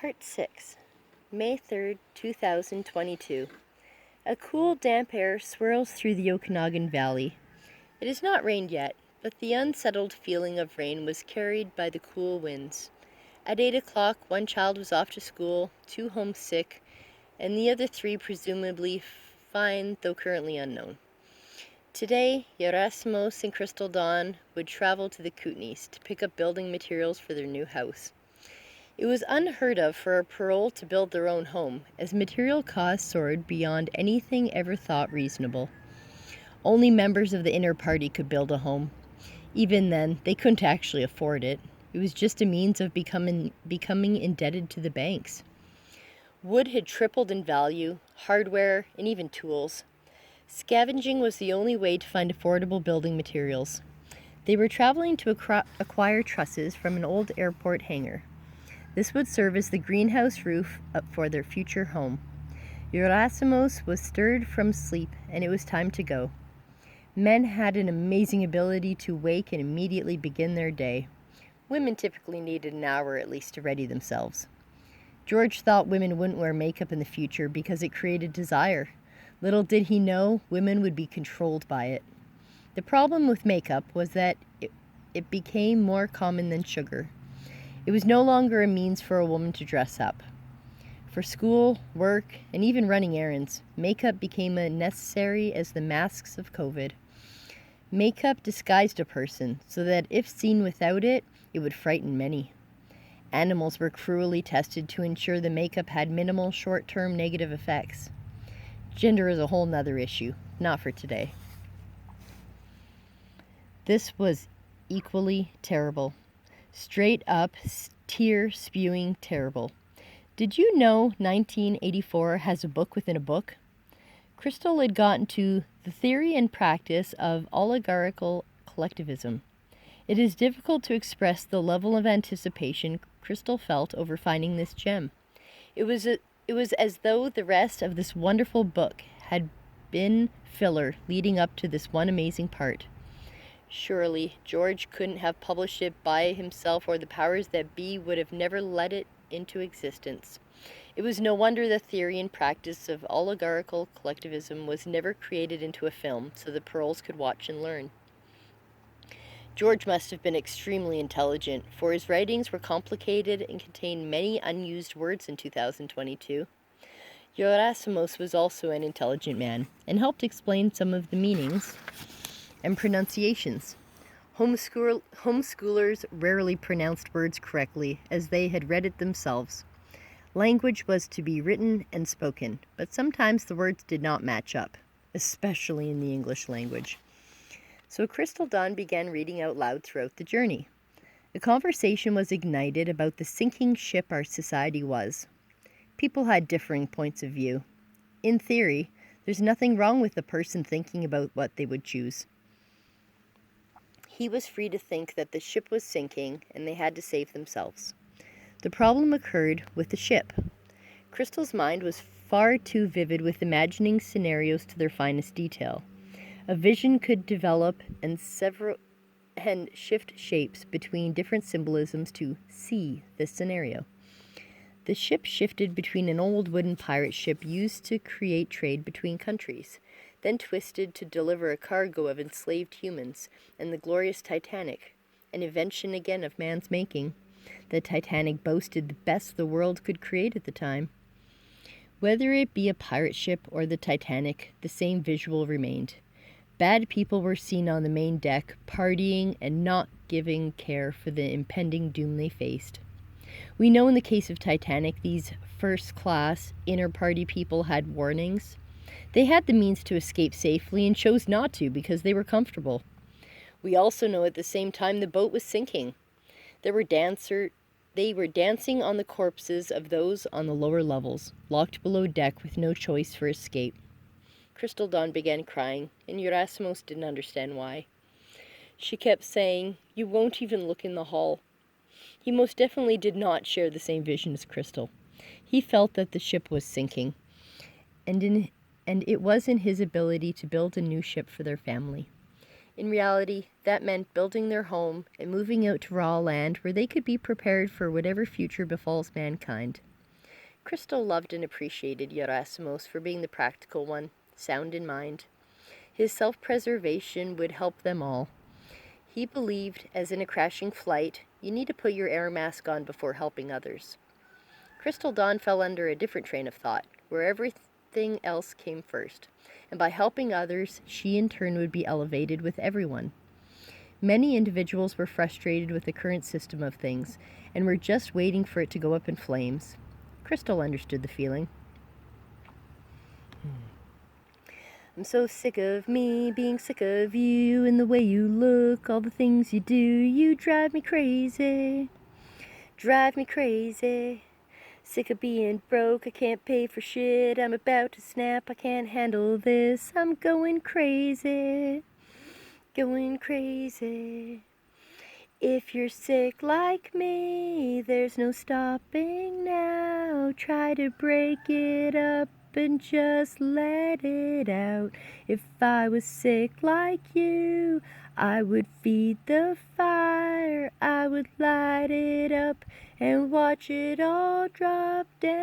Part 6, May 3rd, 2022. A cool, damp air swirls through the Okanagan Valley. It has not rained yet, but the unsettled feeling of rain was carried by the cool winds. At 8 o'clock, one child was off to school, 2 homesick, and the other 3 presumably fine, though currently unknown. Today, Yerasimos and Crystal Dawn would travel to the Kootenays to pick up building materials for their new house. It was unheard of for a parole to build their own home, as material costs soared beyond anything ever thought reasonable. Only members of the inner party could build a home. Even then, they couldn't actually afford it. It was just a means of becoming indebted to the banks. Wood had tripled in value, hardware, and even tools. Scavenging was the only way to find affordable building materials. They were traveling to acquire trusses from an old airport hangar. This would serve as the greenhouse roof for their future home. Yerasimos was stirred from sleep, and it was time to go. Men had an amazing ability to wake and immediately begin their day. Women typically needed an hour at least to ready themselves. George thought women wouldn't wear makeup in the future because it created desire. Little did he know women would be controlled by it. The problem with makeup was that it became more common than sugar. It was no longer a means for a woman to dress up. For school, work, and even running errands, makeup became as necessary as the masks of COVID. Makeup disguised a person so that if seen without it, it would frighten many. Animals were cruelly tested to ensure the makeup had minimal short-term negative effects. Gender is a whole nother issue, not for today. This was equally terrible. Straight up, tear-spewing terrible. Did you know 1984 has a book within a book? Crystal had gotten to the theory and practice of oligarchical collectivism. It is difficult to express the level of anticipation Crystal felt over finding this gem. It was as though the rest of this wonderful book had been filler leading up to this one amazing part. Surely, George couldn't have published it by himself, or the powers that be would have never let it into existence. It was no wonder the theory and practice of oligarchical collectivism was never created into a film so the paroles could watch and learn. George must have been extremely intelligent, for his writings were complicated and contained many unused words in 2022. Yerasimos was also an intelligent man, and helped explain some of the meanings and pronunciations. Homeschoolers rarely pronounced words correctly, as they had read it themselves. Language was to be written and spoken, but sometimes the words did not match up, especially in the English language. So Crystal Dawn began reading out loud throughout the journey. A conversation was ignited about the sinking ship our society was. People had differing points of view. In theory, there's nothing wrong with a person thinking about what they would choose. He was free to think that the ship was sinking and they had to save themselves. The problem occurred with the ship. Crystal's mind was far too vivid with imagining scenarios to their finest detail. A vision could develop and shift shapes between different symbolisms to see the scenario. The ship shifted between an old wooden pirate ship used to create trade between countries, then twisted to deliver a cargo of enslaved humans, and the glorious Titanic, an invention again of man's making. The Titanic boasted the best the world could create at the time. Whether it be a pirate ship or the Titanic, the same visual remained. Bad people were seen on the main deck, partying and not giving care for the impending doom they faced. We know in the case of Titanic, these first-class, inner-party people had warnings. They had the means to escape safely and chose not to because they were comfortable. We also know at the same time the boat was sinking. They were dancing on the corpses of those on the lower levels, locked below deck with no choice for escape. Crystal Dawn began crying, and Yerasimos didn't understand why. She kept saying, "You won't even look in the hall." He most definitely did not share the same vision as Crystal. He felt that the ship was sinking, and it was in his ability to build a new ship for their family. In reality, that meant building their home and moving out to raw land where they could be prepared for whatever future befalls mankind. Crystal loved and appreciated Gerasimos for being the practical one, sound in mind. His self-preservation would help them all. He believed, as in a crashing flight, you need to put your air mask on before helping others. Crystal Dawn fell under a different train of thought, where everything else came first, and by helping others, she in turn would be elevated with everyone. Many individuals were frustrated with the current system of things, and were just waiting for it to go up in flames. Crystal understood the feeling. I'm so sick of me being sick of you and the way you look, all the things you do, you drive me crazy. Drive me crazy. Sick of being broke, I can't pay for shit, I'm about to snap, I can't handle this, I'm going crazy. Going crazy. If you're sick like me, there's no stopping now. Try to break it up and just let it out. If I was sick like you, I would feed the fire. I would light it up and watch it all drop down.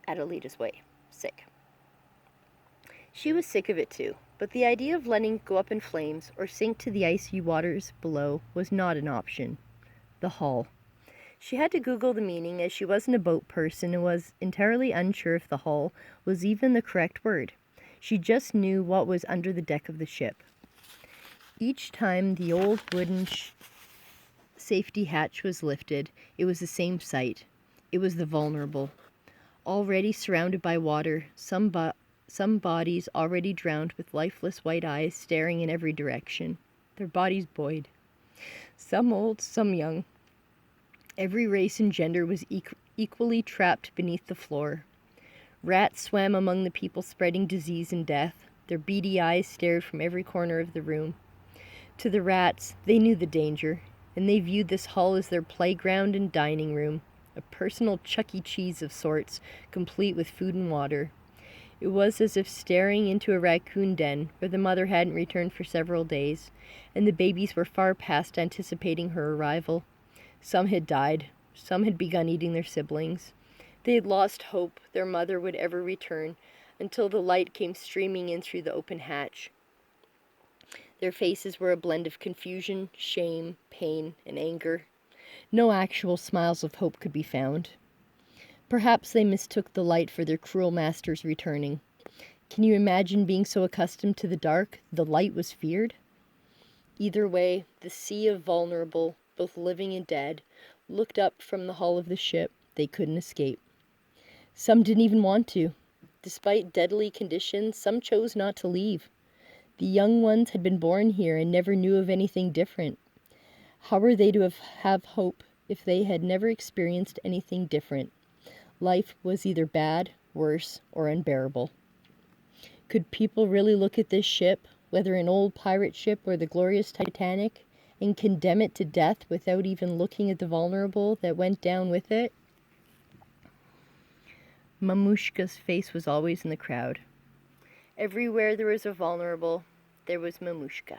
Adelita's way. Sick. She was sick of it too, but the idea of letting it go up in flames or sink to the icy waters below was not an option. The hull. She had to Google the meaning as she wasn't a boat person and was entirely unsure if the hull was even the correct word. She just knew what was under the deck of the ship. Each time the old wooden safety hatch was lifted, it was the same sight. It was the vulnerable. Already surrounded by water, some bodies already drowned with lifeless white eyes staring in every direction, their bodies buoyed. Some old, some young. Every race and gender was equally trapped beneath the floor. Rats swam among the people spreading disease and death. Their beady eyes stared from every corner of the room. To the rats, they knew the danger, and they viewed this hull as their playground and dining room, a personal Chuck E. Cheese of sorts, complete with food and water. It was as if staring into a raccoon den where the mother hadn't returned for several days, and the babies were far past anticipating her arrival. Some had died. Some had begun eating their siblings. They had lost hope their mother would ever return until the light came streaming in through the open hatch. Their faces were a blend of confusion, shame, pain, and anger. No actual smiles of hope could be found. Perhaps they mistook the light for their cruel masters returning. Can you imagine being so accustomed to the dark, the light was feared? Either way, the sea of vulnerable, both living and dead, looked up from the hull of the ship. They couldn't escape. Some didn't even want to. Despite deadly conditions, some chose not to leave. The young ones had been born here and never knew of anything different. How were they to have hope if they had never experienced anything different? Life was either bad, worse, or unbearable. Could people really look at this ship, whether an old pirate ship or the glorious Titanic, and condemn it to death without even looking at the vulnerable that went down with it? Mamushka's face was always in the crowd. Everywhere there was a vulnerable, there was Mamushka.